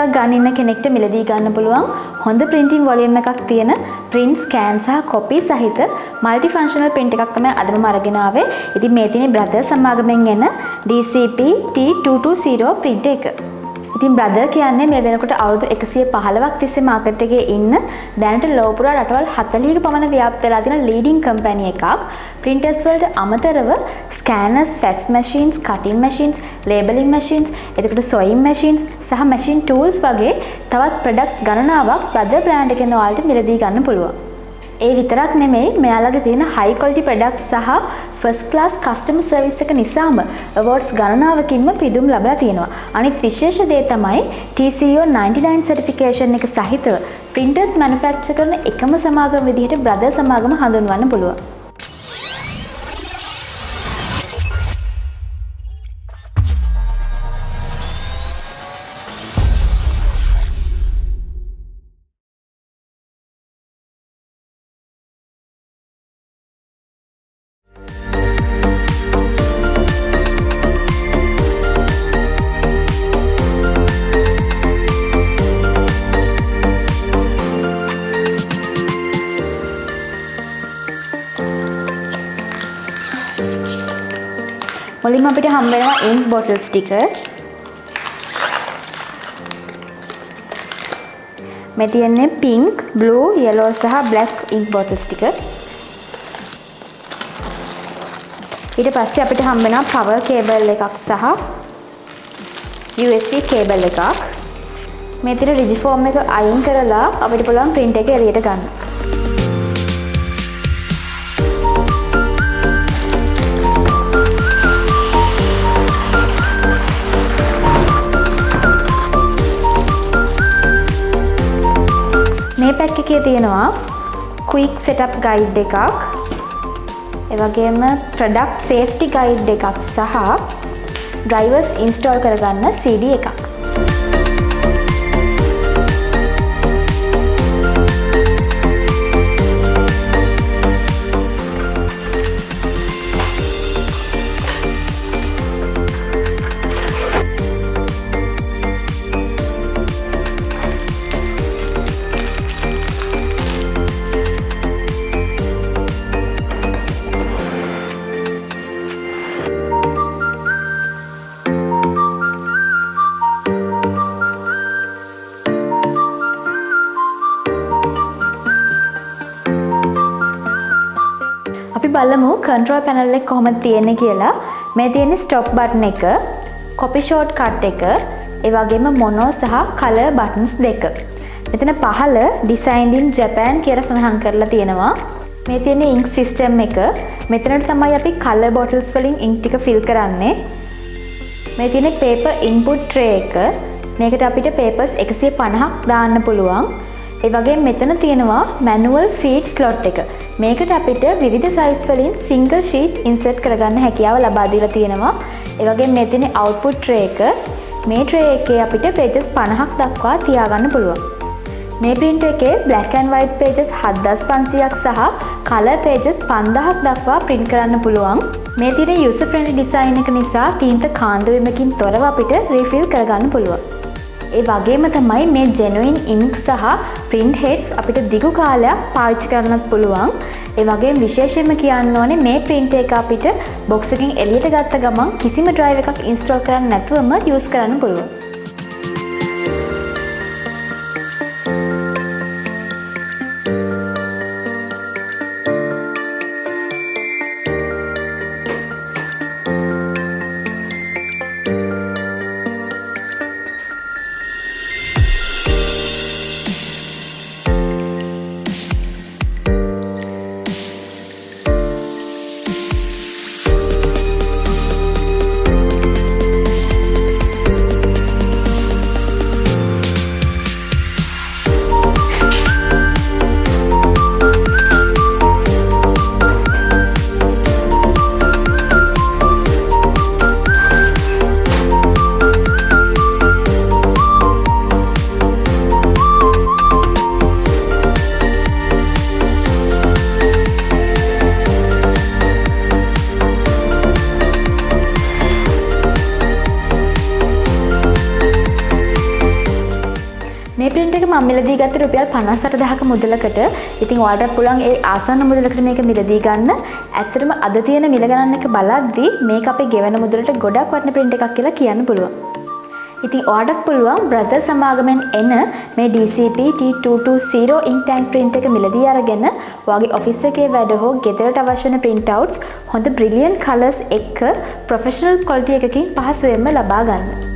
එකක් ගන්න ඉන්න කෙනෙක්ට මිලදී ගන්න පුළුවන් හොඳ printing volume එකක් තියෙන print scan සහ copy සහිත multi functional print එකක් තමයි අදම අරගෙන ආවේ. ඉතින් මේ තියෙන්නේ brother සමාගමෙන් එන DCP-T220 print එක. ඉතින් brother කියන්නේ මේ වෙනකොට අවුරුදු 115ක් තිස්සේ මාකට් එකේ ඉන්න දැනට ලෝපුරා රටවල් 40ක පමණ ව්‍යාප්ත වෙලා තියෙන leading company එකක්. printers වලට අමතරව scanners, fax machines, cutting machines, labeling machines, එතකොට sewing machines සහ machine tools වගේ තවත් products ගණනාවක් brother brand එකෙන් ඔයාලට මිලදී ගන්න පුළුවන්. ඒ විතරක් නෙමෙයි මෙයාලගේ තියෙන high quality products සහ first class customer service එක නිසාම awards ගණනාවකින්ම පිදුම් ලැබලා තියෙනවා. අනිත් විශේෂ දේ තමයි TCO 99 certification එක සහිතව printers manufacture කරන එකම සමාගම විදිහට brother සමාගම හඳුන්වන්න පුළුවන්. මුලින්ම අපිට හම්බ වෙනවා ink bottle sticker. මේ තියෙන්නේ pink, blue, yellow සහ black ink bottle sticker. ඊට පස්සේ අපිට හම්බ වෙනවා power cable එකක් සහ USB cable එකක්. මේ තියෙන රිජිෆෝම් එක අයින් කරලා අපිට පුළුවන් print එක එළියට ගන්න. මේ පැක් එකේ තියෙනවා quick setup guide එකක්, ඒ වගේම product safety guide එකක් සහ drivers install කරගන්න CD එකක්. බලමු control panel එක කොහොමද තියෙන්නේ කියලා. මේ තියෙන්නේ stop button එක, copy shortcut එක, ඒ වගේම mono සහ color buttons දෙක. මෙතන පහළ designed in Japan කියලා සඳහන් කරලා තියෙනවා. මේ තියෙන්නේ ink system එක. මෙතනට තමයි අපි color bottles වලින් ink ටික fill කරන්නේ. මේ තියෙන්නේ paper input tray එක. මේකට අපිට papers 150ක් දාන්න පුළුවන්. ඒ වගේම මෙතන තියෙනවා manual feed slot එක. මේකට අපිට විවිධ size වලින් single sheet insert කරගන්න හැකියාව ලබා දීලා තියෙනවා. ඒ වගේම මේ තියෙන output tray එක. මේ tray එකේ අපිට pages 50ක් දක්වා තියාගන්න පුළුවන්. මේ print එකේ black and white pages 7500ක් සහ color pages 5000ක් දක්වා print කරන්න පුළුවන්. මේ තියෙන user friendly design එක නිසා තීන්ත කාන්දු වීමකින් තොරව අපිට refill කරගන්න පුළුවන්. ඒ වගේම තමයි මේ genuine ink සහ print heads අපිට දිගු කාලයක් පාවිච්චි කරන්නත් පුළුවන්. ඒ වගේම විශේෂයෙන්ම කියන්න ඕනේ මේ print එක අපිට box එකෙන් එළියට ගත්ත ගමන් කිසිම drive එකක් install කරන්න නැතුවම use කරන්න පුළුවන්. එක මම මිලදී ගත්තේ රුපියල් 58000ක මුදලකට. ඉතින් ඔයාලට පුළුවන් ඒ ආසන්න මුදලකට මේක මිලදී ගන්න. ඇත්තටම අද තියෙන මිල ගණන් එක බලද්දී මේක අපේ ගෙවන මුදලට ගොඩක් වටින print එකක් කියලා කියන්න පුළුවන්. ඉතින් ඔයාලට පුළුවන් බ්‍රදර් සමාගමෙන් එන මේ DCP-T220 ink tank print එක මිලදී අරගෙන ඔයාගේ ඔෆිස් එකේ වැඩ හෝ ගෙදරට අවශ්‍ය වෙන printouts හොඳ brilliant colors එක්ක professional quality එකකින් පහසුවෙන්ම ලබා ගන්න.